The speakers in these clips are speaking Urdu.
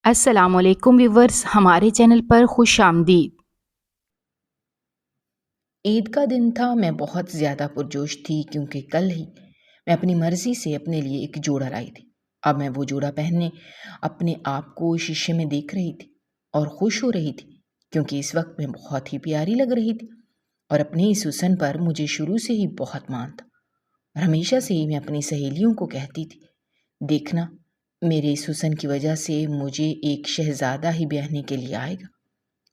السلام علیکم ویورز، ہمارے چینل پر خوش آمدید۔ عید کا دن تھا۔ میں بہت زیادہ پرجوش تھی کیونکہ کل ہی میں اپنی مرضی سے اپنے لیے ایک جوڑا لائی تھی۔ اب میں وہ جوڑا پہننے اپنے آپ کو شیشے میں دیکھ رہی تھی اور خوش ہو رہی تھی کیونکہ اس وقت میں بہت ہی پیاری لگ رہی تھی اور اپنے اس حسن پر مجھے شروع سے ہی بہت مان تھا اور ہمیشہ سے ہی میں اپنی سہیلیوں کو کہتی تھی، دیکھنا میرے اس حسن کی وجہ سے مجھے ایک شہزادہ ہی بیاہنے کے لیے آئے گا۔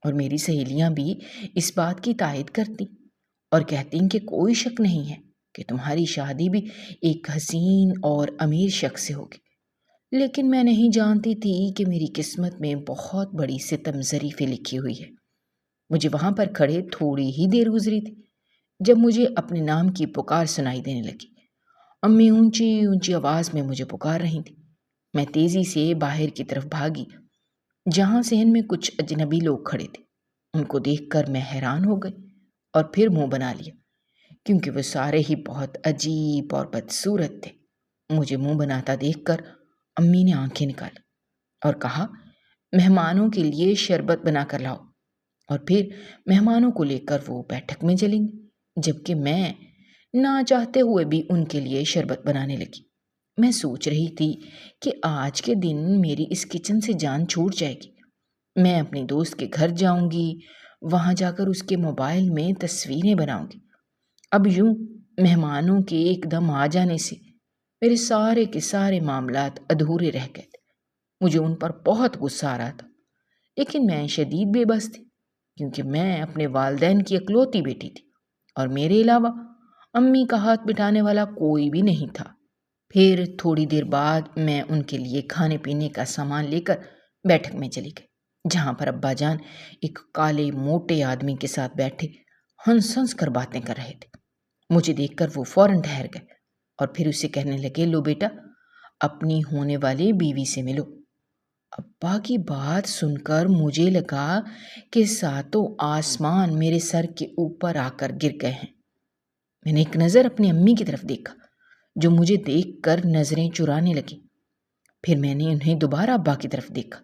اور میری سہیلیاں بھی اس بات کی تائید کرتی اور کہتی کہ کوئی شک نہیں ہے کہ تمہاری شادی بھی ایک حسین اور امیر شخص سے ہوگی۔ لیکن میں نہیں جانتی تھی کہ میری قسمت میں بہت بڑی ستم ظریفیں لکھی ہوئی ہے۔ مجھے وہاں پر کھڑے تھوڑی ہی دیر گزری تھی جب مجھے اپنے نام کی پکار سنائی دینے لگی۔ امی اونچی اونچی آواز میں مجھے پکار رہی تھی۔ میں تیزی سے باہر کی طرف بھاگی جہاں صحن میں کچھ اجنبی لوگ کھڑے تھے۔ ان کو دیکھ کر میں حیران ہو گئی اور پھر منہ بنا لیا کیونکہ وہ سارے ہی بہت عجیب اور بدصورت تھے۔ مجھے منہ بناتا دیکھ کر امی نے آنکھیں نکالی اور کہا، مہمانوں کے لیے شربت بنا کر لاؤ۔ اور پھر مہمانوں کو لے کر وہ بیٹھک میں چلیں گے، جبکہ میں نہ چاہتے ہوئے بھی ان کے لیے شربت بنانے لگی۔ میں سوچ رہی تھی کہ آج کے دن میری اس کچن سے جان چھوٹ جائے گی۔ میں اپنی دوست کے گھر جاؤں گی، وہاں جا کر اس کے موبائل میں تصویریں بناؤں گی۔ اب یوں مہمانوں کے ایک دم آ جانے سے میرے سارے کے سارے معاملات ادھورے رہ گئے تھے۔ مجھے ان پر بہت غصہ آ رہا تھا، لیکن میں شدید بے بس تھی کیونکہ میں اپنے والدین کی اکلوتی بیٹی تھی اور میرے علاوہ امی کا ہاتھ بٹانے والا کوئی بھی نہیں تھا۔ پھر تھوڑی دیر بعد میں ان کے لیے کھانے پینے کا سامان لے کر بیٹھک میں چلی گئی جہاں پر ابا جان ایک کالے موٹے آدمی کے ساتھ بیٹھے ہنس ہنس کر باتیں کر رہے تھے۔ مجھے دیکھ کر وہ فوراً ٹھہر گئے اور پھر اسے کہنے لگے، لو بیٹا، اپنی ہونے والی بیوی سے ملو۔ ابا کی بات سن کر مجھے لگا کہ ساتوں آسمان میرے سر کے اوپر آ کر گر گئے ہیں۔ میں نے ایک نظر اپنی امی کی طرف دیکھا جو مجھے دیکھ کر نظریں چرانے لگی۔ پھر میں نے انہیں دوبارہ ابا کی طرف دیکھا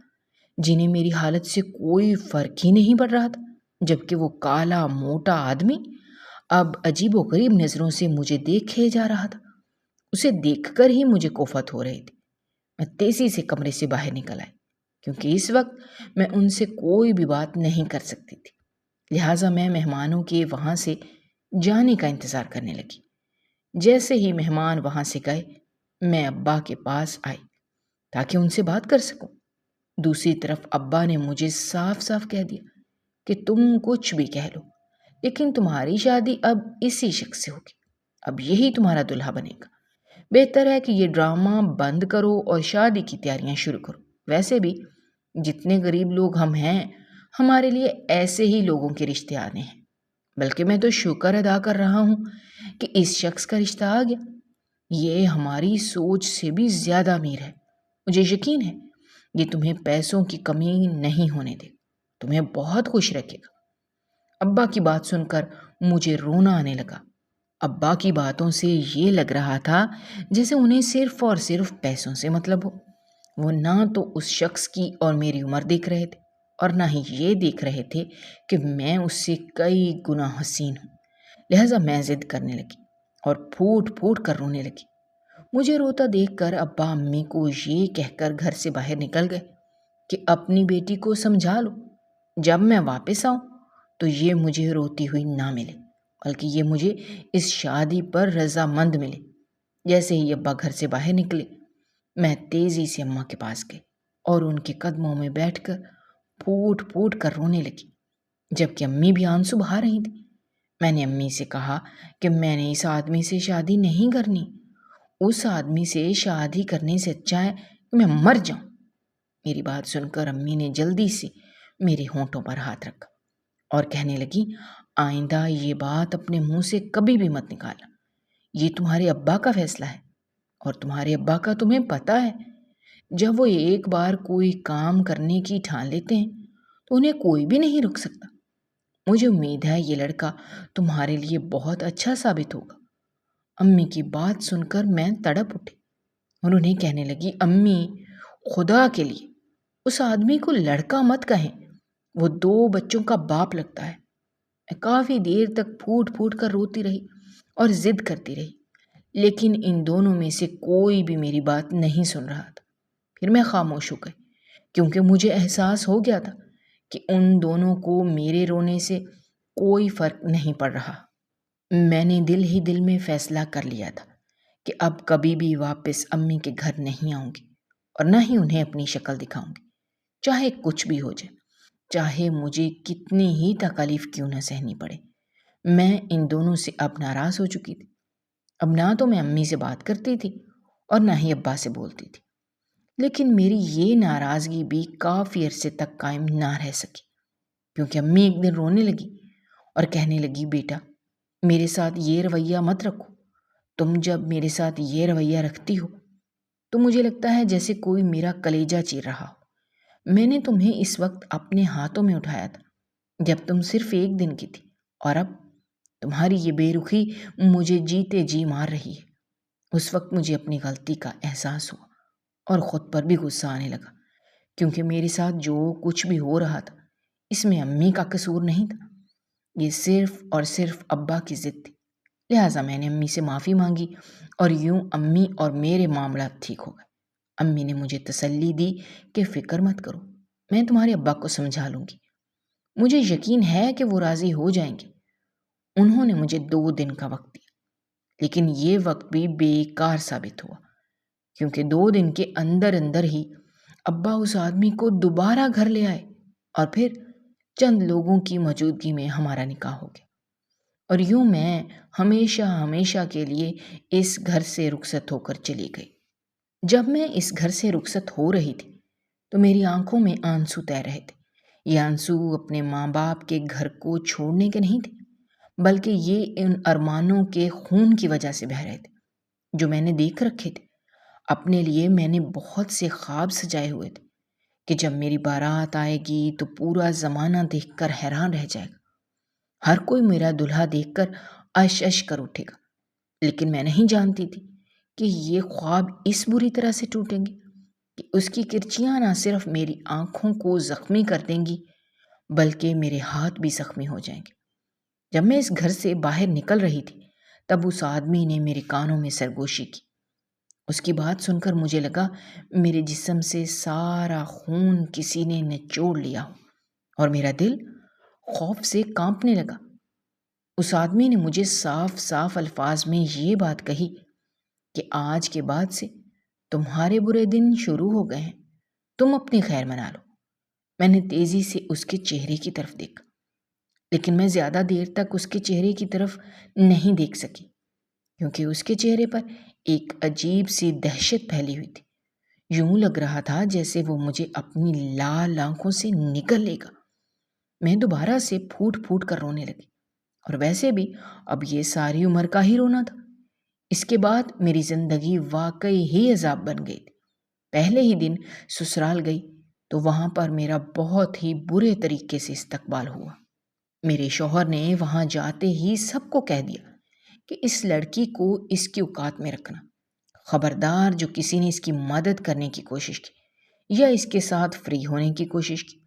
جنہیں میری حالت سے کوئی فرق ہی نہیں پڑ رہا تھا، جبکہ وہ کالا موٹا آدمی اب عجیب و غریب نظروں سے مجھے دیکھے جا رہا تھا۔ اسے دیکھ کر ہی مجھے کوفت ہو رہی تھی۔ میں تیزی سے کمرے سے باہر نکل آئی کیونکہ اس وقت میں ان سے کوئی بھی بات نہیں کر سکتی تھی، لہٰذا میں مہمانوں کے وہاں سے جانے کا انتظار کرنے لگی۔ جیسے ہی مہمان وہاں سے گئے میں ابا کے پاس آئی تاکہ ان سے بات کر سکوں۔ دوسری طرف ابا نے مجھے صاف صاف کہہ دیا کہ تم کچھ بھی کہہ لو، لیکن تمہاری شادی اب اسی شخص سے ہوگی، اب یہی تمہارا دلہا بنے گا۔ بہتر ہے کہ یہ ڈرامہ بند کرو اور شادی کی تیاریاں شروع کرو۔ ویسے بھی جتنے غریب لوگ ہم ہیں، ہمارے لیے ایسے ہی لوگوں کے رشتے آنے ہیں، بلکہ میں تو شکر ادا کر رہا ہوں کہ اس شخص کا رشتہ آ گیا۔ یہ ہماری سوچ سے بھی زیادہ امیر ہے۔ مجھے یقین ہے یہ تمہیں پیسوں کی کمی نہیں ہونے دے، تمہیں بہت خوش رکھے گا۔ ابا کی بات سن کر مجھے رونا آنے لگا۔ ابا کی باتوں سے یہ لگ رہا تھا جیسے انہیں صرف اور صرف پیسوں سے مطلب ہو۔ وہ نہ تو اس شخص کی اور میری عمر دیکھ رہے تھے اور نہ ہی یہ دیکھ رہے تھے کہ میں اس سے کئی گنا حسین ہوں۔ لہٰذا میں ضد کرنے لگی اور پھوٹ پھوٹ کر رونے لگی۔ مجھے روتا دیکھ کر ابا امی کو یہ کہہ کر گھر سے باہر نکل گئے کہ اپنی بیٹی کو سمجھا لو، جب میں واپس آؤں تو یہ مجھے روتی ہوئی نہ ملے، بلکہ یہ مجھے اس شادی پر رضامند ملے۔ جیسے ہی ابا گھر سے باہر نکلے میں تیزی سے اماں کے پاس گئی اور ان کے قدموں میں بیٹھ کر پھوٹ پھوٹ کر رونے لگی، جبکہ امی بھی آنسو بہا رہی تھی۔ میں نے امی سے کہا کہ میں نے اس آدمی سے شادی نہیں کرنی، اس آدمی سے شادی کرنے سے اچھا ہے کہ میں مر جاؤں۔ میری بات سن کر امی نے جلدی سے میرے ہونٹوں پر ہاتھ رکھا اور کہنے لگی، آئندہ یہ بات اپنے منہ سے کبھی بھی مت نکالنا، یہ تمہارے ابا کا فیصلہ ہے اور تمہارے ابا کا تمہیں پتہ ہے، جب وہ ایک بار کوئی کام کرنے کی ٹھان لیتے ہیں تو انہیں کوئی بھی نہیں رک سکتا۔ مجھے امید ہے یہ لڑکا تمہارے لیے بہت اچھا ثابت ہوگا۔ امی کی بات سن کر میں تڑپ اٹھی اور انہیں کہنے لگی، امی، خدا کے لیے اس آدمی کو لڑکا مت کہیں، وہ 2 بچوں کا باپ لگتا ہے۔ میں کافی دیر تک پھوٹ پھوٹ کر روتی رہی اور ضد کرتی رہی، لیکن ان دونوں میں سے کوئی بھی میری بات نہیں سن رہا تھا۔ پھر میں خاموش ہو گئی، کیونکہ مجھے احساس ہو گیا تھا کہ ان دونوں کو میرے رونے سے کوئی فرق نہیں پڑ رہا۔ میں نے دل ہی دل میں فیصلہ کر لیا تھا کہ اب کبھی بھی واپس امی کے گھر نہیں آؤں گی اور نہ ہی انہیں اپنی شکل دکھاؤں گی، چاہے کچھ بھی ہو جائے، چاہے مجھے کتنی ہی تکلیف کیوں نہ سہنی پڑے۔ میں ان دونوں سے اب ناراض ہو چکی تھی۔ اب نہ تو میں امی سے بات کرتی تھی اور نہ ہی ابا سے بولتی تھی، لیکن میری یہ ناراضگی بھی کافی عرصے تک قائم نہ رہ سکی، کیونکہ امی ایک دن رونے لگی اور کہنے لگی، بیٹا میرے ساتھ یہ رویہ مت رکھو، تم جب میرے ساتھ یہ رویہ رکھتی ہو تو مجھے لگتا ہے جیسے کوئی میرا کلیجہ چیر رہا ہو۔ میں نے تمہیں اس وقت اپنے ہاتھوں میں اٹھایا تھا جب تم صرف 1 دن کی تھی، اور اب تمہاری یہ بے رخی مجھے جیتے جی مار رہی ہے۔ اس وقت مجھے اپنی غلطی کا احساس ہوا اور خود پر بھی غصہ آنے لگا، کیونکہ میرے ساتھ جو کچھ بھی ہو رہا تھا اس میں امی کا قصور نہیں تھا، یہ صرف اور صرف ابا کی ضد تھی۔ لہٰذا میں نے امی سے معافی مانگی اور یوں امی اور میرے معاملات ٹھیک ہو گئے۔ امی نے مجھے تسلی دی کہ فکر مت کرو، میں تمہارے ابا کو سمجھا لوں گی، مجھے یقین ہے کہ وہ راضی ہو جائیں گے۔ انہوں نے مجھے 2 دن کا وقت دیا، لیکن یہ وقت بھی بیکار ثابت ہوا، کیونکہ 2 دن کے اندر اندر ہی ابا اس آدمی کو دوبارہ گھر لے آئے اور پھر چند لوگوں کی موجودگی میں ہمارا نکاح ہو گیا، اور یوں میں ہمیشہ ہمیشہ کے لیے اس گھر سے رخصت ہو کر چلی گئی۔ جب میں اس گھر سے رخصت ہو رہی تھی تو میری آنکھوں میں آنسو تیر رہے تھے۔ یہ آنسو اپنے ماں باپ کے گھر کو چھوڑنے کے نہیں تھے، بلکہ یہ ان ارمانوں کے خون کی وجہ سے بہہ رہے تھے جو میں نے دیکھ رکھے تھے۔ اپنے لیے میں نے بہت سے خواب سجائے ہوئے تھے کہ جب میری بارات آئے گی تو پورا زمانہ دیکھ کر حیران رہ جائے گا، ہر کوئی میرا دلہا دیکھ کر اش اش کر اٹھے گا، لیکن میں نہیں جانتی تھی کہ یہ خواب اس بری طرح سے ٹوٹیں گے کہ اس کی کرچیاں نہ صرف میری آنکھوں کو زخمی کر دیں گی بلکہ میرے ہاتھ بھی زخمی ہو جائیں گے۔ جب میں اس گھر سے باہر نکل رہی تھی تب اس آدمی نے میرے کانوں میں سرگوشی کی۔ اس کی بات سن کر مجھے لگا میرے جسم سے سارا خون کسی نے نچوڑ لیا ہو اور میرا دل خوف سے کانپنے لگا۔ اس آدمی نے مجھے صاف صاف الفاظ میں یہ بات کہی کہ آج کے بعد سے تمہارے برے دن شروع ہو گئے ہیں، تم اپنی خیر منا لو۔ میں نے تیزی سے اس کے چہرے کی طرف دیکھا، لیکن میں زیادہ دیر تک اس کے چہرے کی طرف نہیں دیکھ سکی، کیونکہ اس کے چہرے پر ایک عجیب سی دہشت پھیلی ہوئی تھی۔ یوں لگ رہا تھا جیسے وہ مجھے اپنی لال آنکھوں سے نگل لے گا۔ میں دوبارہ سے پھوٹ پھوٹ کر رونے لگی، اور ویسے بھی اب یہ ساری عمر کا ہی رونا تھا۔ اس کے بعد میری زندگی واقعی ہی عذاب بن گئی تھی۔ پہلے ہی دن سسرال گئی تو وہاں پر میرا بہت ہی برے طریقے سے استقبال ہوا۔ میرے شوہر نے وہاں جاتے ہی سب کو کہہ دیا کہ اس لڑکی کو اس کی اوقات میں رکھنا، خبردار جو کسی نے اس کی مدد کرنے کی کوشش کی یا اس کے ساتھ فری ہونے کی کوشش کی،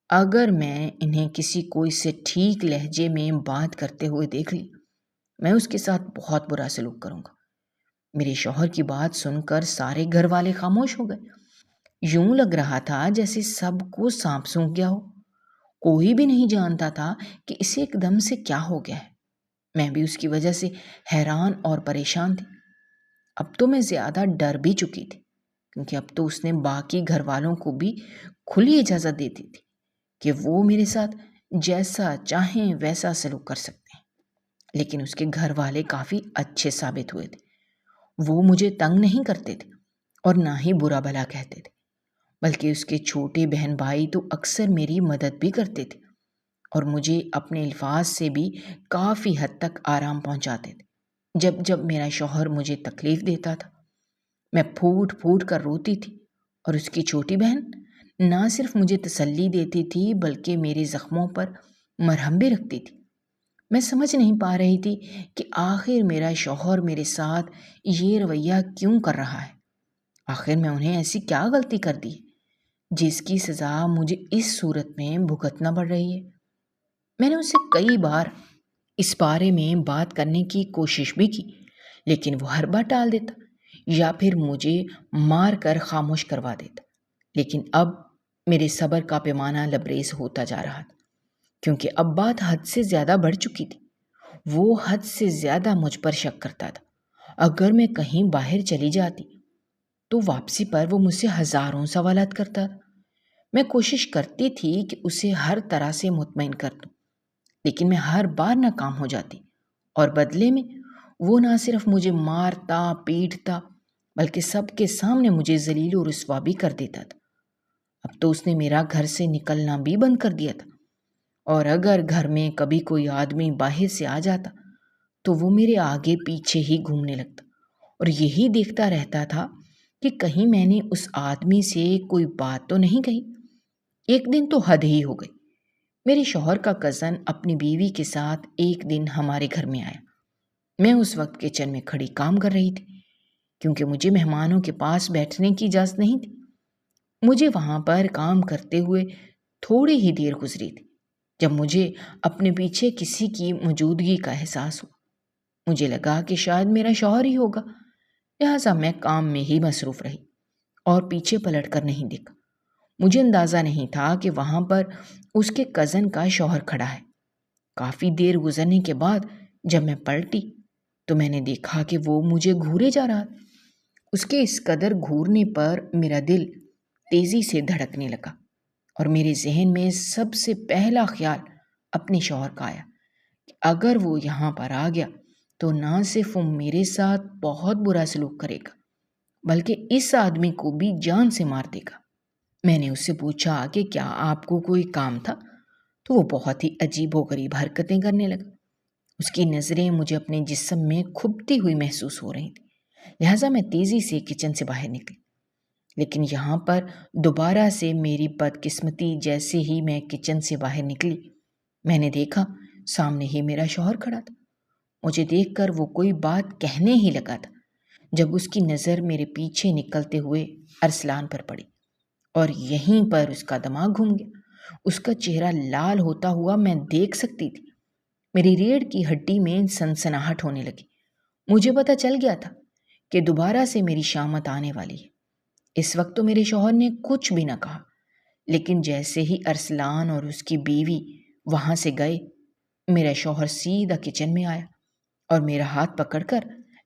اگر میں انہیں کسی کو اس سے ٹھیک لہجے میں بات کرتے ہوئے دیکھ لی، میں اس کے ساتھ بہت برا سلوک کروں گا۔ میرے شوہر کی بات سن کر سارے گھر والے خاموش ہو گئے۔ یوں لگ رہا تھا جیسے سب کو سانپ سونگھ گیا ہو، کوئی بھی نہیں جانتا تھا کہ اسے ایک دم سے کیا ہو گیا ہے۔ میں بھی اس کی وجہ سے حیران اور پریشان تھی۔ اب تو میں زیادہ ڈر بھی چکی تھی، کیونکہ اب تو اس نے باقی گھر والوں کو بھی کھلی اجازت دے دی تھی کہ وہ میرے ساتھ جیسا چاہیں ویسا سلوک کر سکتے ہیں۔ لیکن اس کے گھر والے کافی اچھے ثابت ہوئے تھے۔ وہ مجھے تنگ نہیں کرتے تھے اور نہ ہی برا بھلا کہتے تھے، بلکہ اس کے چھوٹے بہن بھائی تو اکثر میری مدد بھی کرتے تھے اور مجھے اپنے الفاظ سے بھی کافی حد تک آرام پہنچاتے تھے۔ جب جب میرا شوہر مجھے تکلیف دیتا تھا میں پھوٹ پھوٹ کر روتی تھی، اور اس کی چھوٹی بہن نہ صرف مجھے تسلی دیتی تھی بلکہ میرے زخموں پر مرہم بھی رکھتی تھی۔ میں سمجھ نہیں پا رہی تھی کہ آخر میرا شوہر میرے ساتھ یہ رویہ کیوں کر رہا ہے۔ آخر میں انہیں ایسی کیا غلطی کر دی جس کی سزا مجھے اس صورت میں بھگتنا پڑ رہی ہے۔ میں نے اسے کئی بار اس بارے میں بات کرنے کی کوشش بھی کی، لیکن وہ ہر بار ٹال دیتا یا پھر مجھے مار کر خاموش کروا دیتا۔ لیکن اب میرے صبر کا پیمانہ لبریز ہوتا جا رہا تھا، کیونکہ اب بات حد سے زیادہ بڑھ چکی تھی۔ وہ حد سے زیادہ مجھ پر شک کرتا تھا۔ اگر میں کہیں باہر چلی جاتی تو واپسی پر وہ مجھ سے ہزاروں سوالات کرتا تھا۔ میں کوشش کرتی تھی کہ اسے ہر طرح سے مطمئن کر دوں، لیکن میں ہر بار ناکام ہو جاتی، اور بدلے میں وہ نہ صرف مجھے مارتا پیٹتا بلکہ سب کے سامنے مجھے ذلیل و رسوا بھی کر دیتا تھا۔ اب تو اس نے میرا گھر سے نکلنا بھی بند کر دیا تھا، اور اگر گھر میں کبھی کوئی آدمی باہر سے آ جاتا تو وہ میرے آگے پیچھے ہی گھومنے لگتا اور یہی دیکھتا رہتا تھا کہ کہیں میں نے اس آدمی سے کوئی بات تو نہیں کہی۔ ایک دن تو حد ہی ہو گئی۔ میرے شوہر کا کزن اپنی بیوی کے ساتھ ایک دن ہمارے گھر میں آیا۔ میں اس وقت کچن میں کھڑی کام کر رہی تھی، کیونکہ مجھے مہمانوں کے پاس بیٹھنے کی اجازت نہیں تھی۔ مجھے وہاں پر کام کرتے ہوئے تھوڑی ہی دیر گزری تھی جب مجھے اپنے پیچھے کسی کی موجودگی کا احساس ہوا۔ مجھے لگا کہ شاید میرا شوہر ہی ہوگا، لہٰذا میں کام میں ہی مصروف رہی اور پیچھے پلٹ کر نہیں دیکھا۔ مجھے اندازہ نہیں تھا کہ وہاں پر اس کے کزن کا شوہر کھڑا ہے۔ کافی دیر گزرنے کے بعد جب میں پلٹی تو میں نے دیکھا کہ وہ مجھے گھورے جا رہا تھا۔ اس کے اس قدر گھورنے پر میرا دل تیزی سے دھڑکنے لگا اور میرے ذہن میں سب سے پہلا خیال اپنے شوہر کا آیا کہ اگر وہ یہاں پر آ گیا تو نہ صرف وہ میرے ساتھ بہت برا سلوک کرے گا بلکہ اس آدمی کو بھی جان سے مار دے گا۔ میں نے اس سے پوچھا کہ کیا آپ کو کوئی کام تھا؟ تو وہ بہت ہی عجیب و غریب حرکتیں کرنے لگا۔ اس کی نظریں مجھے اپنے جسم میں کھبتی ہوئی محسوس ہو رہی تھیں، لہٰذا میں تیزی سے کچن سے باہر نکلی۔ لیکن یہاں پر دوبارہ سے میری بدقسمتی، جیسے ہی میں کچن سے باہر نکلی میں نے دیکھا سامنے ہی میرا شوہر کھڑا تھا۔ مجھے دیکھ کر وہ کوئی بات کہنے ہی لگا تھا جب اس کی نظر میرے پیچھے نکلتے ہوئے ارسلان پر پڑی، اور یہیں پر اس کا دماغ گھوم گیا۔ اس کا چہرہ لال ہوتا ہوا میں دیکھ سکتی تھی۔ میری ریڑھ کی ہڈی میں سنسناہٹ ہونے لگی۔ مجھے پتہ چل گیا تھا کہ دوبارہ سے میری شامت آنے والی ہے۔ اس وقت تو میرے شوہر نے کچھ بھی نہ کہا، لیکن جیسے ہی ارسلان اور اس کی بیوی وہاں سے گئے، میرا شوہر سیدھا کچن میں آیا اور میرا ہاتھ پکڑ کر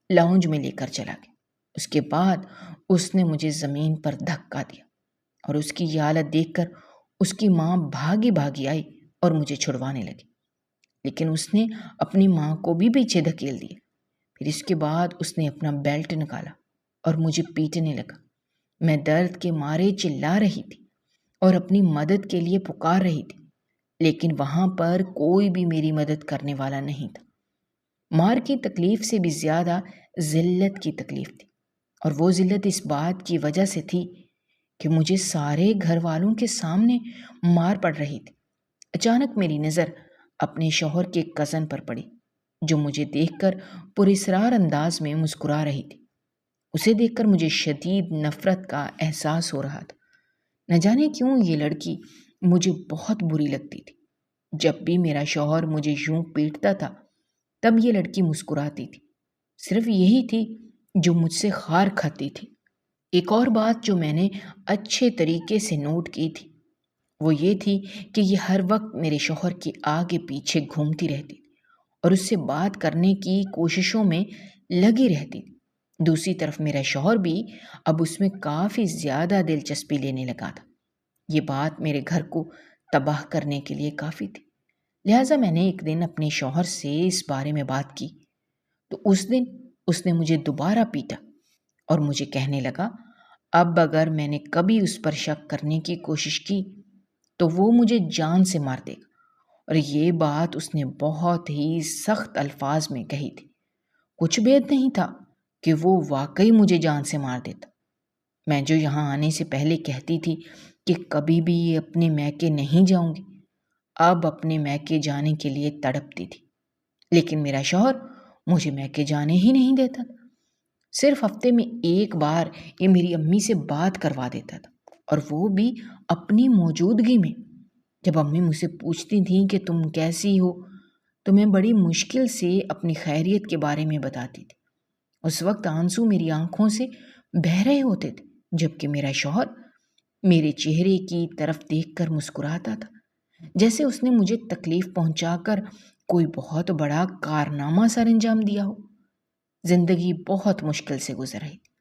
لاؤنج میں لے کر چلا گیا۔ اس کے بعد اس نے مجھے زمین پر دھکا دیا، اور اس کی یہ حالت دیکھ کر اس کی ماں بھاگی بھاگی آئی اور مجھے چھڑوانے لگی، لیکن اس نے اپنی ماں کو بھی پیچھے دھکیل دیا۔ پھر اس کے بعد اس نے اپنا بیلٹ نکالا اور مجھے پیٹنے لگا۔ میں درد کے مارے چلا رہی تھی اور اپنی مدد کے لیے پکار رہی تھی، لیکن وہاں پر کوئی بھی میری مدد کرنے والا نہیں تھا۔ مار کی تکلیف سے بھی زیادہ ذلت کی تکلیف تھی، اور وہ ذلت اس بات کی وجہ سے تھی کہ مجھے سارے گھر والوں کے سامنے مار پڑ رہی تھی۔ اچانک میری نظر اپنے شوہر کے کزن پر پڑی، جو مجھے دیکھ کر پراسرار انداز میں مسکرا رہی تھی۔ اسے دیکھ کر مجھے شدید نفرت کا احساس ہو رہا تھا۔ نہ جانے کیوں یہ لڑکی مجھے بہت بری لگتی تھی۔ جب بھی میرا شوہر مجھے یوں پیٹتا تھا تب یہ لڑکی مسکراتی تھی۔ صرف یہی تھی جو مجھ سے خار کھاتی تھی۔ ایک اور بات جو میں نے اچھے طریقے سے نوٹ کی تھی وہ یہ تھی کہ یہ ہر وقت میرے شوہر کے آگے پیچھے گھومتی رہتی تھی اور اس سے بات کرنے کی کوششوں میں لگی رہتی تھی۔ دوسری طرف میرا شوہر بھی اب اس میں کافی زیادہ دلچسپی لینے لگا تھا۔ یہ بات میرے گھر کو تباہ کرنے کے لیے کافی تھی، لہٰذا میں نے ایک دن اپنے شوہر سے اس بارے میں بات کی تو اس دن اس نے مجھے دوبارہ پیٹا اور مجھے کہنے لگا اب اگر میں نے کبھی اس پر شک کرنے کی کوشش کی تو وہ مجھے جان سے مار دے گا، اور یہ بات اس نے بہت ہی سخت الفاظ میں کہی تھی۔ کچھ بید نہیں تھا کہ وہ واقعی مجھے جان سے مار دیتا۔ میں جو یہاں آنے سے پہلے کہتی تھی کہ کبھی بھی اپنے میکے نہیں جاؤں گی، اب اپنے میکے جانے کے لیے تڑپتی تھی، لیکن میرا شوہر مجھے میکے جانے ہی نہیں دیتا تھا۔ صرف ہفتے میں ایک بار یہ میری امی سے بات کروا دیتا تھا۔ اور وہ بھی اپنی موجودگی میں۔ جب امی مجھ سے پوچھتی تھیں کہ تم کیسی ہو تو میں بڑی مشکل سے اپنی خیریت کے بارے میں بتاتی تھی۔ اس وقت آنسو میری آنکھوں سے بہہ رہے ہوتے تھے، جبکہ میرا شوہر میرے چہرے کی طرف دیکھ کر مسکراتا تھا، جیسے اس نے مجھے تکلیف پہنچا کر کوئی بہت بڑا کارنامہ سر انجام دیا ہو۔ زندگی بہت مشکل سے گزر رہی تھی۔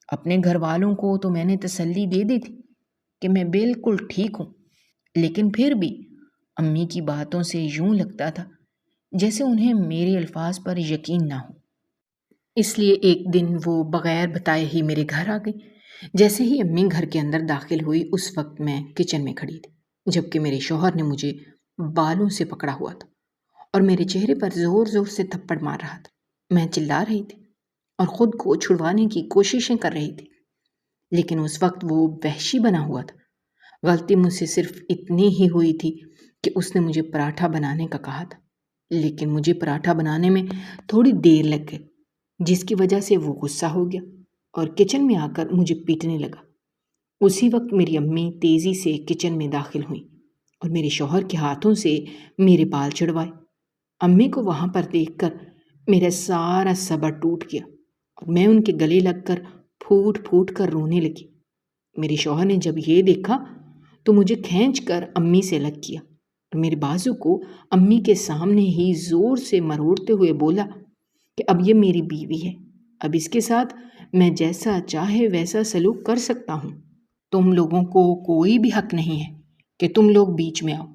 اپنے گھر والوں کو تو میں نے تسلی دے دی تھی کہ میں بالکل ٹھیک ہوں، لیکن پھر بھی امی کی باتوں سے یوں لگتا تھا جیسے انہیں میرے الفاظ پر یقین نہ ہو۔ اس لیے ایک دن وہ بغیر بتائے ہی میرے گھر آ گئی۔ جیسے ہی امی گھر کے اندر داخل ہوئی، اس وقت میں کچن میں کھڑی تھی، جبکہ میرے شوہر نے مجھے بالوں سے پکڑا ہوا تھا اور میرے چہرے پر زور زور سے تھپڑ مار رہا تھا۔ میں چلا رہی تھی اور خود کو چھڑوانے کی کوششیں کر رہی تھی، لیکن اس وقت وہ وحشی بنا ہوا تھا۔ غلطی مجھ سے صرف اتنی ہی ہوئی تھی کہ اس نے مجھے پراٹھا بنانے کا کہا تھا، لیکن مجھے پراٹھا بنانے میں تھوڑی دیر لگ گئی، جس کی وجہ سے وہ غصہ ہو گیا اور کچن میں آ کر مجھے پیٹنے لگا۔ اسی وقت میری امی تیزی سے کچن میں داخل ہوئیں اور میرے شوہر کے ہاتھوں سے میرے بال چھڑوائے۔ امی کو وہاں پر دیکھ کر میرا سارا صبر ٹوٹ گیا اور میں ان کے گلے لگ کر پھوٹ پھوٹ کر رونے لگی۔ میرے شوہر نے جب یہ دیکھا تو مجھے کھینچ کر امی سے الگ کیا اور میرے بازو کو امی کے سامنے ہی زور سے مروڑتے ہوئے بولا کہ اب یہ میری بیوی ہے، اب اس کے ساتھ میں جیسا چاہے ویسا سلوک کر سکتا ہوں۔ تم لوگوں کو کوئی بھی حق نہیں ہے کہ تم لوگ بیچ میں آؤ،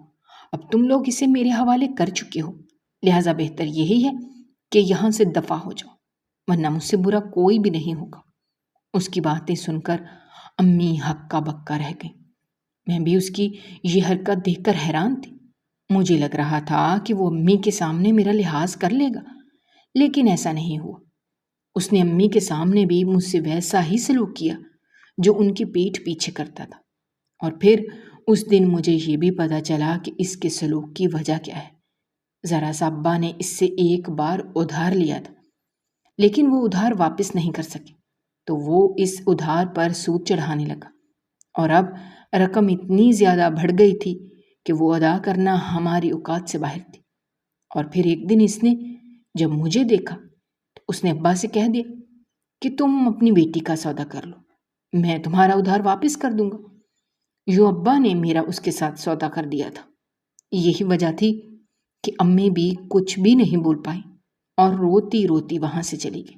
اب تم لوگ اسے میرے حوالے کر چکے ہو، لہٰذا بہتر یہی ہے کہ یہاں سے دفع ہو جاؤ، ورنہ مجھ سے برا کوئی بھی نہیں ہوگا۔ اس کی باتیں سن کر امی ہکا بکا رہ گئی۔ میں بھی اس کی یہ حرکت دیکھ کر حیران تھی۔ مجھے لگ رہا تھا کہ وہ امی کے سامنے میرا لحاظ کر لے گا، لیکن ایسا نہیں ہوا۔ اس نے امی کے سامنے بھی مجھ سے ویسا ہی سلوک کیا جو ان کی پیٹھ پیچھے کرتا تھا، اور پھر اس دن مجھے یہ بھی پتا چلا کہ اس کے سلوک کی وجہ کیا ہے۔ ذرا سا ابا نے اس سے ایک بار ادھار لیا تھا، لیکن وہ ادھار واپس نہیں کر سکے، تو وہ اس ادھار پر سود چڑھانے لگا، اور اب رقم اتنی زیادہ بڑھ گئی تھی کہ وہ ادا کرنا ہماری اوقات سے باہر تھی۔ اور پھر ایک دن اس نے جب مجھے دیکھا تو اس نے ابا سے کہہ دیا کہ تم اپنی بیٹی کا سودا کر لو، میں تمہارا ادھار واپس کر دوں گا۔ یوں ابا نے میرا اس کے ساتھ سودا کر دیا تھا۔ یہی وجہ تھی کہ امی بھی کچھ بھی نہیں بول پائی اور روتی روتی وہاں سے چلی گئی۔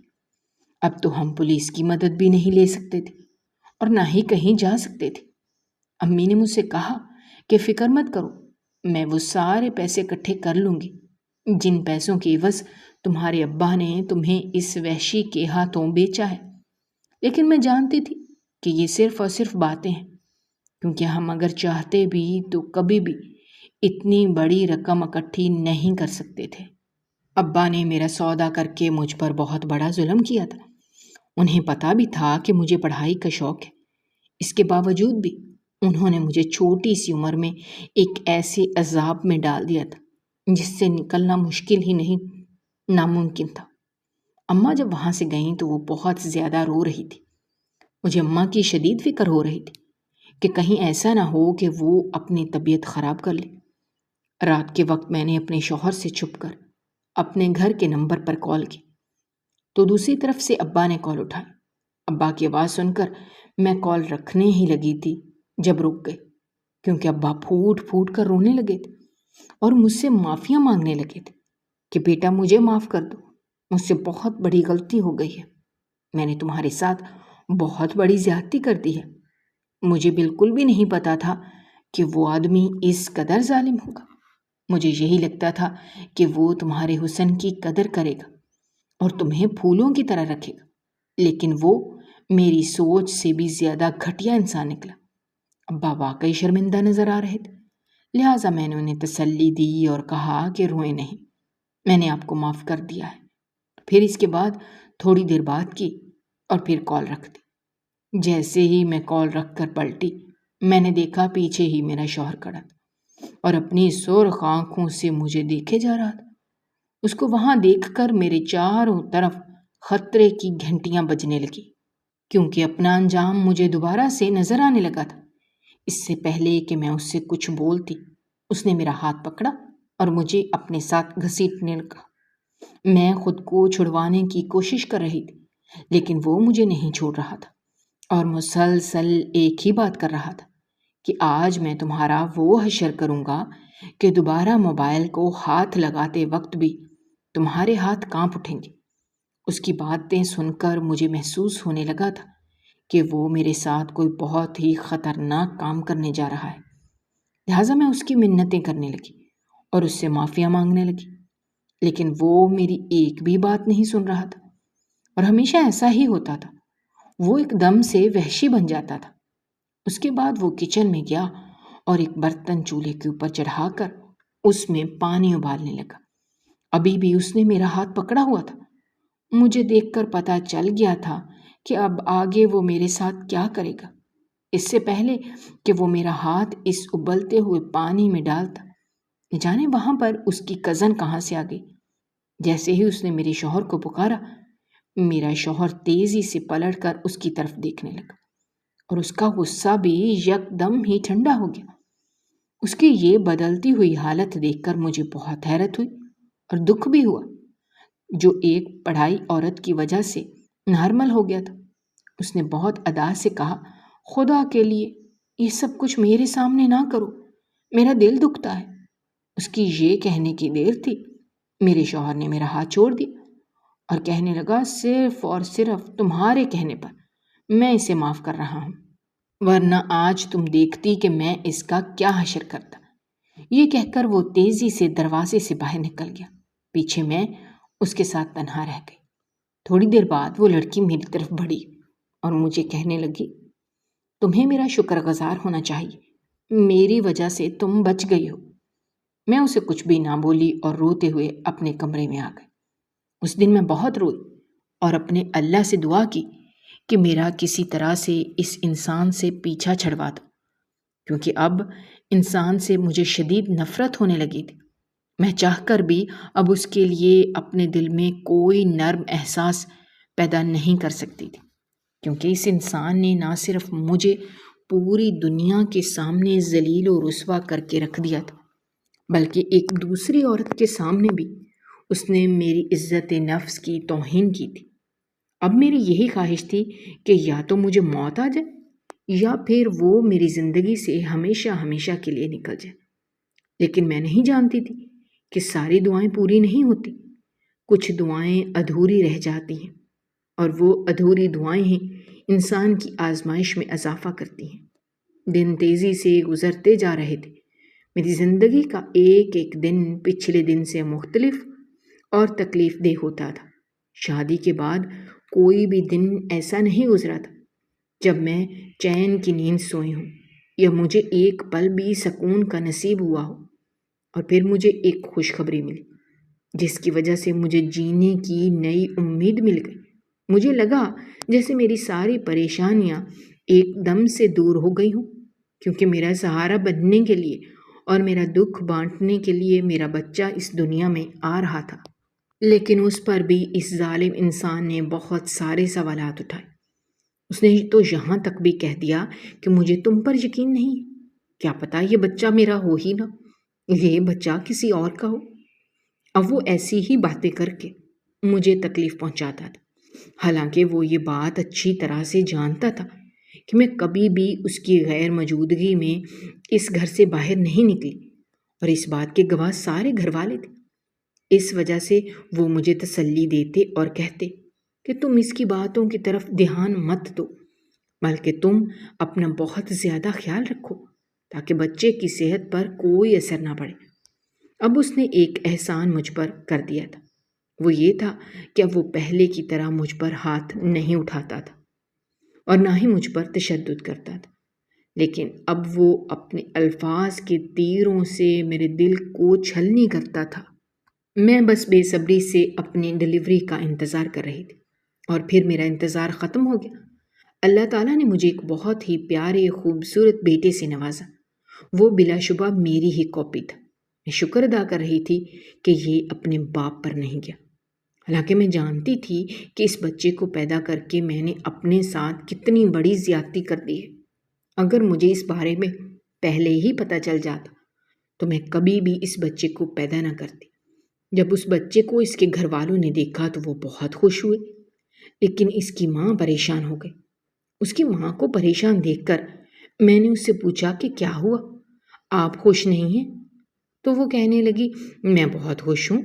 اب تو ہم پولیس کی مدد بھی نہیں لے سکتے تھے اور نہ ہی کہیں جا سکتے تھے۔ امی نے مجھ سے کہا کہ فکر مت کرو، میں وہ سارے پیسے اکٹھے کر لوں گی جن پیسوں کی عوض تمہارے ابا نے تمہیں اس وحشی کے ہاتھوں بیچا ہے۔ لیکن میں جانتی تھی کہ یہ صرف اور صرف باتیں ہیں، کیونکہ ہم اگر چاہتے بھی تو کبھی بھی اتنی بڑی رقم اکٹھی نہیں کر سکتے تھے۔ ابا نے میرا سودا کر کے مجھ پر بہت بڑا ظلم کیا تھا۔ انہیں پتا بھی تھا کہ مجھے پڑھائی کا شوق ہے، اس کے باوجود بھی انہوں نے مجھے چھوٹی سی عمر میں ایک ایسے عذاب میں ڈال دیا تھا جس سے نکلنا مشکل ہی نہیں، ناممکن تھا۔ اماں جب وہاں سے گئیں تو وہ بہت زیادہ رو رہی تھی۔ مجھے اماں کی شدید فکر ہو رہی تھی کہ کہیں ایسا نہ ہو کہ وہ اپنی طبیعت خراب کر لے۔ رات کے وقت میں نے اپنے شوہر سے چھپ کر اپنے گھر کے نمبر پر کال کی، تو دوسری طرف سے ابا نے کال اٹھائی۔ ابا کی آواز سن کر میں کال رکھنے ہی لگی تھی جب رک گئی، کیونکہ ابا پھوٹ پھوٹ کر رونے لگے تھے اور مجھ سے معافیاں مانگنے لگے تھے کہ بیٹا مجھے معاف کر دو، مجھ سے بہت بڑی غلطی ہو گئی ہے، میں نے تمہارے ساتھ بہت بڑی زیادتی کر دی ہے۔ مجھے بالکل بھی نہیں پتا تھا کہ وہ آدمی اس قدر ظالم ہوگا۔ مجھے یہی لگتا تھا کہ وہ تمہارے حسن کی قدر کرے گا اور تمہیں پھولوں کی طرح رکھے گا، لیکن وہ میری سوچ سے بھی زیادہ گھٹیا انسان نکلا۔ ابا واقعی شرمندہ نظر آ رہے تھے، لہٰذا میں نے انہیں تسلی دی اور کہا کہ روئیں نہیں، میں نے آپ کو معاف کر دیا ہے۔ پھر اس کے بعد تھوڑی دیر بات کی اور پھر کال رکھ دی۔ جیسے ہی میں کال رکھ کر پلٹی، میں نے دیکھا پیچھے ہی میرا شوہر کھڑا تھا اور اپنی سرخ آنکھوں سے مجھے دیکھے جا رہا تھا۔ اس کو وہاں دیکھ کر میرے چاروں طرف خطرے کی گھنٹیاں بجنے لگی، کیونکہ اپنا انجام مجھے دوبارہ سے نظر آنے لگا تھا اس سے پہلے کہ میں اس سے کچھ بولتی اس نے میرا ہاتھ پکڑا اور مجھے اپنے ساتھ گھسیٹنے لگا۔ میں خود کو چھڑوانے کی کوشش کر رہی تھی لیکن وہ مجھے نہیں چھوڑ رہا تھا اور مسلسل ایک ہی بات کر رہا تھا کہ آج میں تمہارا وہ حشر کروں گا کہ دوبارہ موبائل کو ہاتھ لگاتے وقت بھی تمہارے ہاتھ کانپ اٹھیں گے۔ اس کی باتیں سن کر مجھے محسوس ہونے لگا تھا کہ وہ میرے ساتھ کوئی بہت ہی خطرناک کام کرنے جا رہا ہے، لہٰذا میں اس کی منتیں کرنے لگی اور اس سے معافیاں مانگنے لگی، لیکن وہ میری ایک بھی بات نہیں سن رہا تھا اور ہمیشہ ایسا ہی ہوتا تھا، وہ ایک دم سے وحشی بن جاتا تھا۔ اس کے بعد وہ کچن میں گیا اور ایک برتن چولہے کے اوپر چڑھا کر اس میں پانی ابالنے لگا۔ ابھی بھی اس نے میرا ہاتھ پکڑا ہوا تھا۔ مجھے دیکھ کر پتا چل گیا تھا کہ اب آگے وہ میرے ساتھ کیا کرے گا۔ اس سے پہلے کہ وہ میرا ہاتھ اس ابلتے ہوئے پانی میں ڈالتا، جانے وہاں پر اس کی کزن کہاں سے آ گئی۔ جیسے ہی اس نے میرے شوہر کو پکارا، میرا شوہر تیزی سے پلٹ کر اس کی طرف دیکھنے لگا اور اس کا غصہ بھی یک دم ہی ٹھنڈا ہو گیا۔ اس کی یہ بدلتی ہوئی حالت دیکھ کر مجھے بہت حیرت ہوئی اور دکھ بھی ہوا، جو ایک پڑھائی عورت کی وجہ سے نارمل ہو گیا تھا۔ اس نے بہت ادا سے کہا، خدا کے لیے یہ سب کچھ میرے سامنے نہ کرو، میرا دل دکھتا ہے۔ اس کی یہ کہنے کی دیر تھی، میرے شوہر نے میرا ہاتھ چھوڑ دیا اور کہنے لگا، صرف اور صرف تمہارے کہنے پر میں اسے معاف کر رہا ہوں، ورنہ آج تم دیکھتی کہ میں اس کا کیا حشر کرتا۔ یہ کہہ کر وہ تیزی سے دروازے سے باہر نکل گیا۔ پیچھے میں اس کے ساتھ تنہا رہ گئی۔ تھوڑی دیر بعد وہ لڑکی میری طرف بڑھی اور مجھے کہنے لگی، تمہیں میرا شکر گزار ہونا چاہیے، میری وجہ سے تم بچ گئی ہو۔ میں اسے کچھ بھی نہ بولی اور روتے ہوئے اپنے کمرے میں آ گئی۔ اس دن میں بہت روئی اور اپنے اللہ سے دعا کی کہ میرا کسی طرح سے اس انسان سے پیچھا چھڑوا دو، کیونکہ اب انسان سے مجھے شدید نفرت ہونے لگی تھی۔ میں چاہ کر بھی اب اس کے لیے اپنے دل میں کوئی نرم احساس پیدا نہیں کر سکتی تھی، کیونکہ اس انسان نے نہ صرف مجھے پوری دنیا کے سامنے ذلیل و رسوا کر کے رکھ دیا تھا، بلکہ ایک دوسری عورت کے سامنے بھی اس نے میری عزت نفس کی توہین کی تھی۔ اب میری یہی خواہش تھی کہ یا تو مجھے موت آ جائے یا پھر وہ میری زندگی سے ہمیشہ ہمیشہ کے لیے نکل جائے، لیکن میں نہیں جانتی تھی کہ ساری دعائیں پوری نہیں ہوتی، کچھ دعائیں ادھوری رہ جاتی ہیں اور وہ ادھوری دعائیں ہی انسان کی آزمائش میں اضافہ کرتی ہیں۔ دن تیزی سے گزرتے جا رہے تھے، میری زندگی کا ایک ایک دن پچھلے دن سے مختلف اور تکلیف دہ ہوتا تھا۔ شادی کے بعد کوئی بھی دن ایسا نہیں گزرا تھا جب میں چین کی نیند سوئی ہوں یا مجھے ایک پل بھی سکون کا نصیب ہوا ہو۔ اور پھر مجھے ایک خوشخبری ملی جس کی وجہ سے مجھے جینے کی نئی امید مل گئی۔ مجھے لگا جیسے میری ساری پریشانیاں ایک دم سے دور ہو گئی ہوں، کیونکہ میرا سہارا بننے کے لیے اور میرا دکھ بانٹنے کے لیے میرا بچہ اس دنیا میں آ رہا تھا۔ لیکن اس پر بھی اس ظالم انسان نے بہت سارے سوالات اٹھائے۔ اس نے تو یہاں تک بھی کہہ دیا کہ مجھے تم پر یقین نہیں ہے، کیا پتا یہ بچہ میرا ہو ہی نہ، یہ بچہ کسی اور کا ہو۔ اب وہ ایسی ہی باتیں کر کے مجھے تکلیف پہنچاتا تھا، حالانکہ وہ یہ بات اچھی طرح سے جانتا تھا کہ میں کبھی بھی اس کی غیر موجودگی میں اس گھر سے باہر نہیں نکلی، اور اس بات کے گواہ سارے گھر والے تھے۔ اس وجہ سے وہ مجھے تسلی دیتے اور کہتے کہ تم اس کی باتوں کی طرف دھیان مت دو، بلکہ تم اپنا بہت زیادہ خیال رکھو تاکہ بچے کی صحت پر کوئی اثر نہ پڑے۔ اب اس نے ایک احسان مجھ پر کر دیا تھا، وہ یہ تھا کہ اب وہ پہلے کی طرح مجھ پر ہاتھ نہیں اٹھاتا تھا اور نہ ہی مجھ پر تشدد کرتا تھا، لیکن اب وہ اپنے الفاظ کے تیروں سے میرے دل کو چھلنی کرتا تھا۔ میں بس بے صبری سے اپنی ڈلیوری کا انتظار کر رہی تھی، اور پھر میرا انتظار ختم ہو گیا۔ اللہ تعالیٰ نے مجھے ایک بہت ہی پیارے خوبصورت بیٹے سے نوازا، وہ بلا شبہ میری ہی کاپی تھا۔ میں شکر ادا کر رہی تھی کہ یہ اپنے باپ پر نہیں گیا، حالانکہ میں جانتی تھی کہ اس بچے کو پیدا کر کے میں نے اپنے ساتھ کتنی بڑی زیادتی کر دی ہے۔ اگر مجھے اس بارے میں پہلے ہی پتہ چل جاتا تو میں کبھی بھی اس بچے کو پیدا نہ کرتی۔ جب اس بچے کو اس کے گھر والوں نے دیکھا تو وہ بہت خوش ہوئے، لیکن اس کی ماں پریشان ہو گئی۔ اس کی ماں کو پریشان دیکھ کر میں نے اس سے پوچھا کہ کیا ہوا، آپ خوش نہیں ہیں؟ تو وہ کہنے لگی، میں بہت خوش ہوں،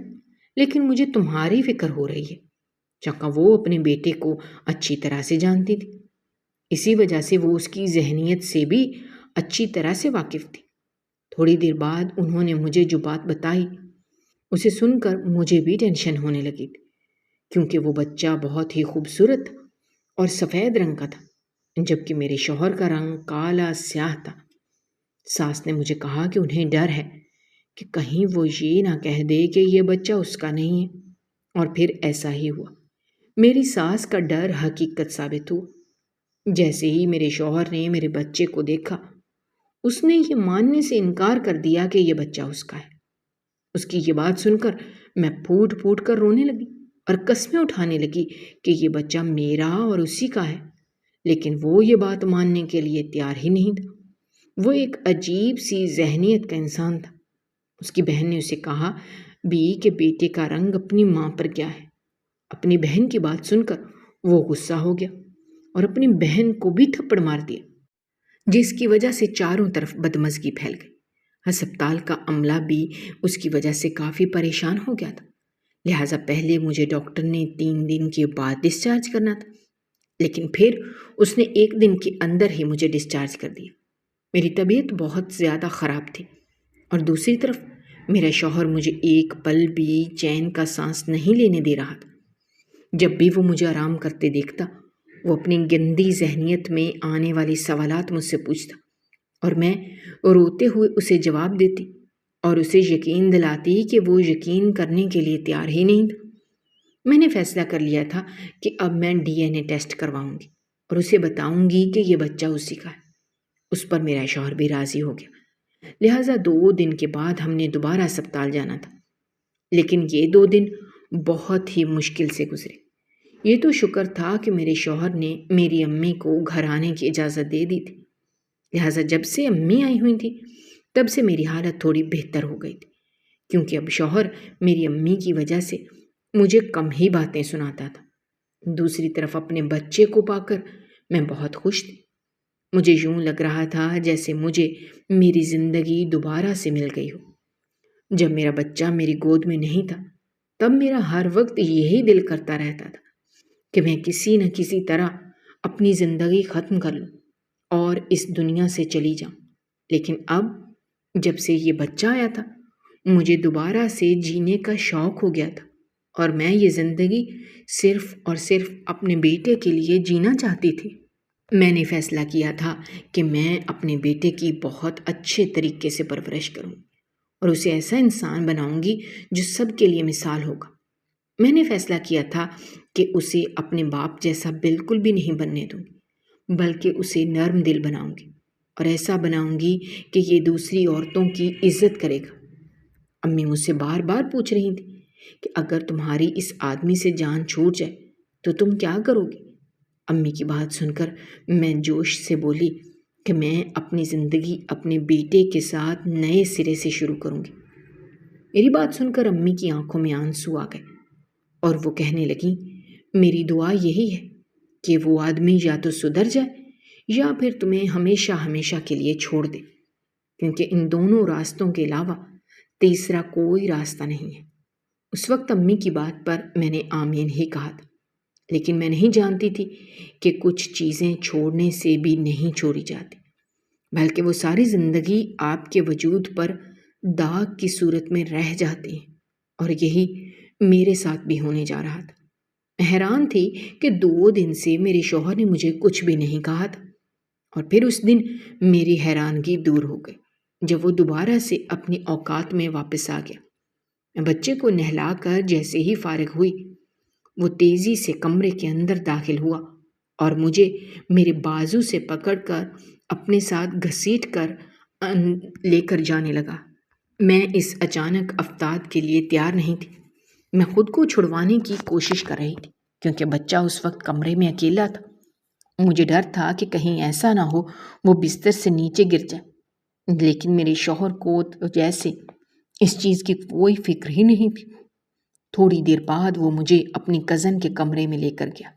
لیکن مجھے تمہاری فکر ہو رہی ہے۔ چونکہ وہ اپنے بیٹے کو اچھی طرح سے جانتی تھی، اسی وجہ سے وہ اس کی ذہنیت سے بھی اچھی طرح سے واقف تھی۔ تھوڑی دیر بعد انہوں نے مجھے جو بات بتائی اسے سن کر مجھے بھی ٹینشن ہونے لگی تھی، کیونکہ وہ بچہ بہت ہی خوبصورت اور سفید رنگ کا تھا، جبکہ میرے شوہر کا رنگ کالا سیاہ تھا۔ ساس نے مجھے کہا کہ انہیں ڈر ہے کہ کہیں وہ یہ نہ کہہ دے کہ یہ بچہ اس کا نہیں ہے، اور پھر ایسا ہی ہوا۔ میری ساس کا ڈر حقیقت ثابت ہوا۔ جیسے ہی میرے شوہر نے میرے بچے کو دیکھا، اس نے یہ ماننے سے انکار کر دیا کہ یہ بچہ اس کا ہے۔ اس کی یہ بات سن کر میں پھوٹ پھوٹ کر رونے لگی اور قسمیں اٹھانے لگی کہ یہ بچہ میرا اور اسی کا ہے، لیکن وہ یہ بات ماننے کے لیے تیار ہی نہیں تھا۔ وہ ایک عجیب سی ذہنیت کا انسان تھا۔ اس کی بہن نے اسے کہا بھی کہ بیٹے کا رنگ اپنی ماں پر کیا ہے۔ اپنی بہن کی بات سن کر وہ غصہ ہو گیا اور اپنی بہن کو بھی تھپڑ مار دیا، جس کی وجہ سے چاروں طرف بدمزگی پھیل گئی۔ ہسپتال کا عملہ بھی اس کی وجہ سے کافی پریشان ہو گیا تھا، لہٰذا پہلے مجھے ڈاکٹر نے 3 دن کے بعد ڈسچارج کرنا تھا، لیکن پھر اس نے 1 دن کے اندر ہی مجھے ڈسچارج کر دیا۔ میری طبیعت بہت زیادہ خراب تھی، اور دوسری طرف میرا شوہر مجھے ایک پل بھی چین کا سانس نہیں لینے دے رہا تھا۔ جب بھی وہ مجھے آرام کرتے دیکھتا، وہ اپنی گندی ذہنیت میں آنے والی سوالات مجھ سے پوچھتا، اور میں روتے ہوئے اسے جواب دیتی اور اسے یقین دلاتی کہ وہ یقین کرنے کے لیے تیار ہی نہیں تھا۔ میں نے فیصلہ کر لیا تھا کہ اب میں DNA ٹیسٹ کرواؤں گی اور اسے بتاؤں گی کہ یہ بچہ اسی کا ہے۔ اس پر میرا شوہر بھی راضی ہو گیا، لہٰذا 2 دن کے بعد ہم نے دوبارہ ہسپتال جانا تھا، لیکن یہ 2 دن بہت ہی مشکل سے گزرے۔ یہ تو شکر تھا کہ میرے شوہر نے میری امی کو گھر آنے کی اجازت دے دی تھی، لہٰذا جب سے امی آئی ہوئی تھی تب سے میری حالت تھوڑی بہتر ہو گئی تھی، کیونکہ اب شوہر میری امی کی وجہ سے مجھے کم ہی باتیں سناتا تھا۔ دوسری طرف اپنے بچے کو پا کر میں بہت خوش تھی۔ مجھے یوں لگ رہا تھا جیسے مجھے میری زندگی دوبارہ سے مل گئی ہو۔ جب میرا بچہ میری گود میں نہیں تھا تب میرا ہر وقت یہی دل کرتا رہتا تھا کہ میں کسی نہ کسی طرح اپنی زندگی ختم کر لوں اور اس دنیا سے چلی جاؤں، لیکن اب جب سے یہ بچہ آیا تھا مجھے دوبارہ سے جینے کا شوق ہو گیا تھا، اور میں یہ زندگی صرف اور صرف اپنے بیٹے کے لیے جینا چاہتی تھی۔ میں نے فیصلہ کیا تھا کہ میں اپنے بیٹے کی بہت اچھے طریقے سے پرورش کروں اور اسے ایسا انسان بناؤں گی جو سب کے لیے مثال ہوگا۔ میں نے فیصلہ کیا تھا کہ اسے اپنے باپ جیسا بالکل بھی نہیں بننے دوں گی، بلکہ اسے نرم دل بناؤں گی اور ایسا بناؤں گی کہ یہ دوسری عورتوں کی عزت کرے گا۔ امی مجھ سے بار بار پوچھ رہی تھی کہ اگر تمہاری اس آدمی سے جان چھوٹ جائے تو تم کیا کرو گی؟ امی کی بات سن کر میں جوش سے بولی کہ میں اپنی زندگی اپنے بیٹے کے ساتھ نئے سرے سے شروع کروں گی۔ میری بات سن کر امی کی آنکھوں میں آنسو آ گئے اور وہ کہنے لگیں، میری دعا یہی ہے کہ وہ آدمی یا تو سدھر جائے یا پھر تمہیں ہمیشہ ہمیشہ کے لیے چھوڑ دے، کیونکہ ان دونوں راستوں کے علاوہ تیسرا کوئی راستہ نہیں ہے۔ اس وقت امی کی بات پر میں نے آمین ہی کہا تھا، لیکن میں نہیں جانتی تھی کہ کچھ چیزیں چھوڑنے سے بھی نہیں چھوڑی جاتی، بلکہ وہ ساری زندگی آپ کے وجود پر داغ کی صورت میں رہ جاتی ہیں، اور یہی میرے ساتھ بھی ہونے جا رہا تھا۔ میں حیران تھی کہ 2 دن سے میرے شوہر نے مجھے کچھ بھی نہیں کہا تھا، اور پھر اس دن میری حیرانگی دور ہو گئی جب وہ دوبارہ سے اپنی اوقات میں واپس آ گیا۔ میں بچے کو نہلا کر جیسے ہی فارغ ہوئی وہ تیزی سے کمرے کے اندر داخل ہوا اور مجھے میرے بازو سے پکڑ کر اپنے ساتھ گھسیٹ کر لے کر جانے لگا۔ میں اس اچانک افتاد کے لیے تیار نہیں تھی۔ میں خود کو چھڑوانے کی کوشش کر رہی تھی کیونکہ بچہ اس وقت کمرے میں اکیلا تھا مجھے ڈر تھا کہ کہیں ایسا نہ ہو وہ بستر سے نیچے گر جائے، لیکن میرے شوہر کو تو جیسے اس چیز کی کوئی فکر ہی نہیں تھی۔ تھوڑی دیر بعد وہ مجھے اپنی کزن کے کمرے میں لے کر گیا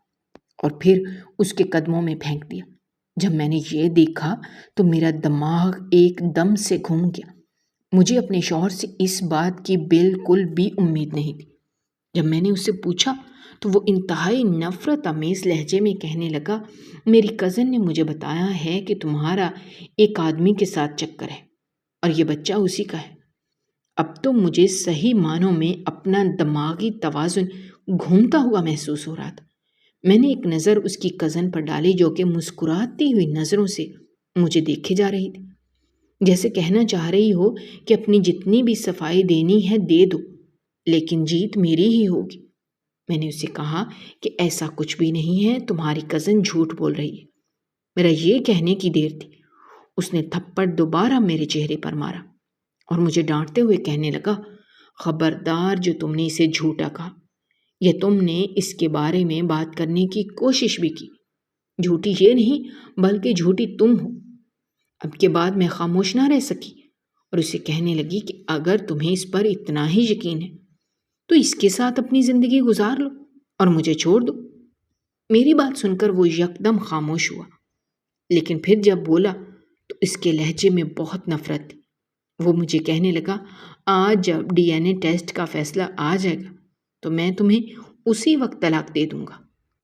اور پھر اس کے قدموں میں پھینک دیا۔ جب میں نے یہ دیکھا تو میرا دماغ ایک دم سے گھوم گیا۔ مجھے اپنے شوہر سے اس بات کی بالکل بھی امید نہیں تھی۔ جب میں نے اس سے پوچھا تو وہ انتہائی نفرت آمیز لہجے میں کہنے لگا، میری کزن نے مجھے بتایا ہے کہ تمہارا ایک آدمی کے ساتھ چکر ہے اور یہ بچہ اسی کا ہے۔ اب تو مجھے صحیح معنوں میں اپنا دماغی توازن گھومتا ہوا محسوس ہو رہا تھا۔ میں نے ایک نظر اس کی کزن پر ڈالی جو کہ مسکراتی ہوئی نظروں سے مجھے دیکھے جا رہی تھی، جیسے کہنا چاہ رہی ہو کہ اپنی جتنی بھی صفائی دینی ہے دے دو، لیکن جیت میری ہی ہوگی۔ میں نے اسے کہا کہ ایسا کچھ بھی نہیں ہے، تمہاری کزن جھوٹ بول رہی ہے۔ میرا یہ کہنے کی دیر تھی، اس نے تھپڑ دوبارہ میرے چہرے پر مارا اور مجھے ڈانٹتے ہوئے کہنے لگا، خبردار جو تم نے اسے جھوٹا کہا، یا تم نے اس کے بارے میں بات کرنے کی کوشش بھی کی۔ جھوٹی یہ نہیں بلکہ جھوٹی تم ہو۔ اب کے بعد میں خاموش نہ رہ سکی اور اسے کہنے لگی کہ اگر تمہیں اس پر اتنا ہی یقین ہے تو اس کے ساتھ اپنی زندگی گزار لو اور مجھے چھوڑ دو۔ میری بات سن کر وہ یکدم خاموش ہوا، لیکن پھر جب بولا تو اس کے لہجے میں بہت نفرت تھی۔ وہ مجھے کہنے لگا، آج جب ڈی این اے ٹیسٹ کا فیصلہ آ جائے گا تو میں تمہیں اسی وقت طلاق دے دوں گا۔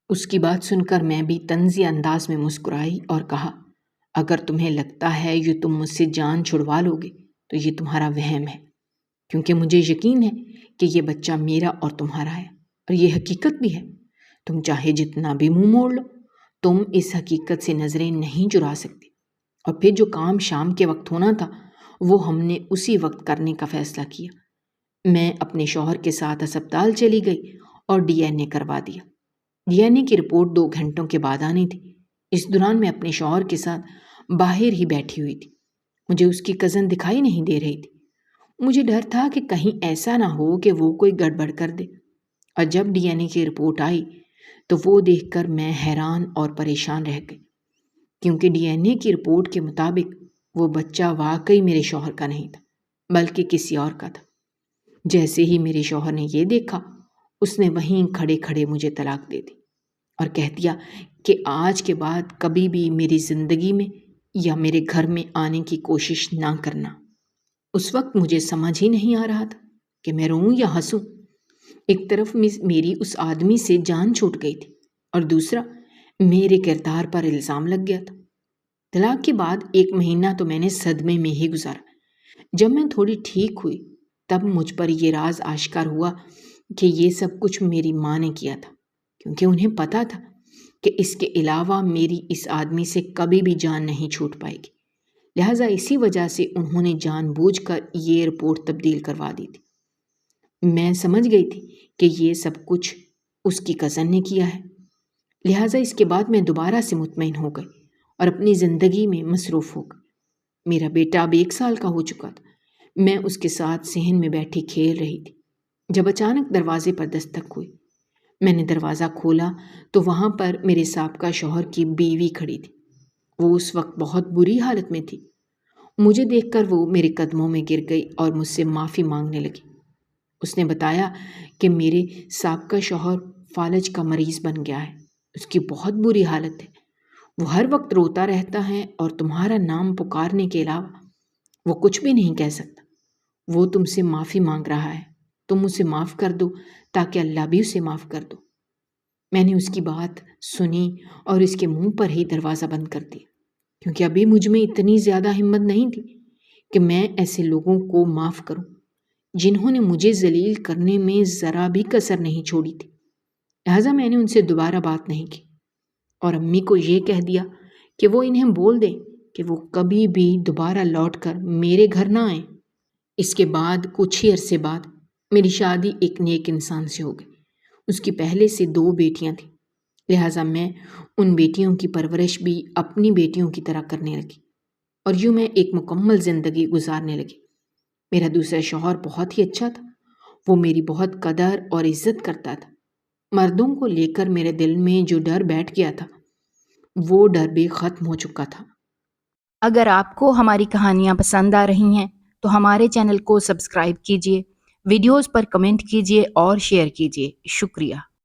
اس کی بات سن کر میں بھی طنزیہ انداز میں مسکرائی اور کہا، اگر تمہیں لگتا ہے یہ تم مجھ سے جان چھڑوا لو گے تو یہ تمہارا وہم ہے، کیونکہ مجھے یقین ہے کہ یہ بچہ میرا اور تمہارا ہے، اور یہ حقیقت بھی ہے۔ تم چاہے جتنا بھی منہ موڑ لو، تم اس حقیقت سے نظریں نہیں چرا سکتی۔ اور پھر جو کام شام کے وقت ہونا تھا وہ ہم نے اسی وقت کرنے کا فیصلہ کیا۔ میں اپنے شوہر کے ساتھ ہسپتال چلی گئی اور ڈی این اے کروا دیا۔ ڈی این اے کی رپورٹ 2 گھنٹوں کے بعد آنی تھی۔ اس دوران میں اپنے شوہر کے ساتھ باہر ہی بیٹھی ہوئی تھی۔ مجھے اس کی کزن دکھائی نہیں دے رہی تھی۔ مجھے ڈر تھا کہ کہیں ایسا نہ ہو کہ وہ کوئی گڑبڑ کر دے۔ اور جب ڈی این اے کی رپورٹ آئی تو وہ دیکھ کر میں حیران اور پریشان رہ گئی، کیونکہ ڈی این اے کی رپورٹ کے مطابق وہ بچہ واقعی میرے شوہر کا نہیں تھا بلکہ کسی اور کا تھا۔ جیسے ہی میرے شوہر نے یہ دیکھا، اس نے وہیں کھڑے کھڑے مجھے طلاق دے دی اور کہہ دیا کہ آج کے بعد کبھی بھی میری زندگی میں یا میرے گھر میں آنے کی کوشش نہ کرنا۔ اس وقت مجھے سمجھ ہی نہیں آ رہا تھا کہ میں روؤں یا ہنسوں۔ ایک طرف میری اس آدمی سے جان چھوٹ گئی تھی اور دوسرا میرے کردار پر الزام لگ گیا تھا۔ طلاق کے بعد 1 مہینہ تو میں نے صدمے میں ہی گزارا۔ جب میں تھوڑی ٹھیک ہوئی تب مجھ پر یہ راز آشکار ہوا کہ یہ سب کچھ میری ماں نے کیا تھا، کیونکہ انہیں پتا تھا کہ اس کے علاوہ میری اس آدمی سے کبھی بھی جان نہیں چھوٹ پائے گی، لہٰذا اسی وجہ سے انہوں نے جان بوجھ کر یہ رپورٹ تبدیل کروا دی تھی۔ میں سمجھ گئی تھی کہ یہ سب کچھ اس کی کزن نے کیا ہے، لہٰذا اس کے بعد میں دوبارہ سے مطمئن ہو گئی اور اپنی زندگی میں مصروف ہو گئی۔ میرا بیٹا اب 1 سال کا ہو چکا تھا۔ میں اس کے ساتھ صحن میں بیٹھی کھیل رہی تھی جب اچانک دروازے پر دستک ہوئی۔ میں نے دروازہ کھولا تو وہاں پر میرے سابقہ شوہر کی بیوی کھڑی تھی۔ وہ اس وقت بہت بری حالت میں تھی۔ مجھے دیکھ کر وہ میرے قدموں میں گر گئی اور مجھ سے معافی مانگنے لگی۔ اس نے بتایا کہ میرے سابقہ شوہر فالج کا مریض بن گیا ہے، اس کی بہت بری حالت ہے، وہ ہر وقت روتا رہتا ہے اور تمہارا نام پکارنے کے علاوہ وہ کچھ بھی نہیں کہہ سکتا۔ وہ تم سے معافی مانگ رہا ہے، تم اسے معاف کر دو تاکہ اللہ بھی اسے معاف کر دو۔ میں نے اس کی بات سنی اور اس کے منہ پر ہی دروازہ بند کر دیا، کیونکہ ابھی مجھ میں اتنی زیادہ ہمت نہیں تھی کہ میں ایسے لوگوں کو معاف کروں جنہوں نے مجھے ذلیل کرنے میں ذرا بھی کسر نہیں چھوڑی تھی۔ لہٰذا میں نے ان سے دوبارہ بات نہیں کی اور امی کو یہ کہہ دیا کہ وہ انہیں بول دیں کہ وہ کبھی بھی دوبارہ لوٹ کر میرے گھر نہ آئیں۔ اس کے بعد کچھ ہی عرصے بعد میری شادی ایک نیک انسان سے ہو گئی۔ اس کی پہلے سے 2 بیٹیاں تھیں، لہٰذا میں ان بیٹیوں کی پرورش بھی اپنی بیٹیوں کی طرح کرنے لگی اور یوں میں ایک مکمل زندگی گزارنے لگی۔ میرا دوسرا شوہر بہت ہی اچھا تھا، وہ میری بہت قدر اور عزت کرتا تھا۔ مردوں کو لے کر میرے دل میں جو ڈر بیٹھ گیا تھا وہ ڈر بھی ختم ہو چکا تھا۔ اگر آپ کو ہماری کہانیاں پسند آ رہی ہیں تو ہمارے چینل کو سبسکرائب کیجیے، ویڈیوز پر کمنٹ کیجیے اور شیئر کیجیے۔ شکریہ۔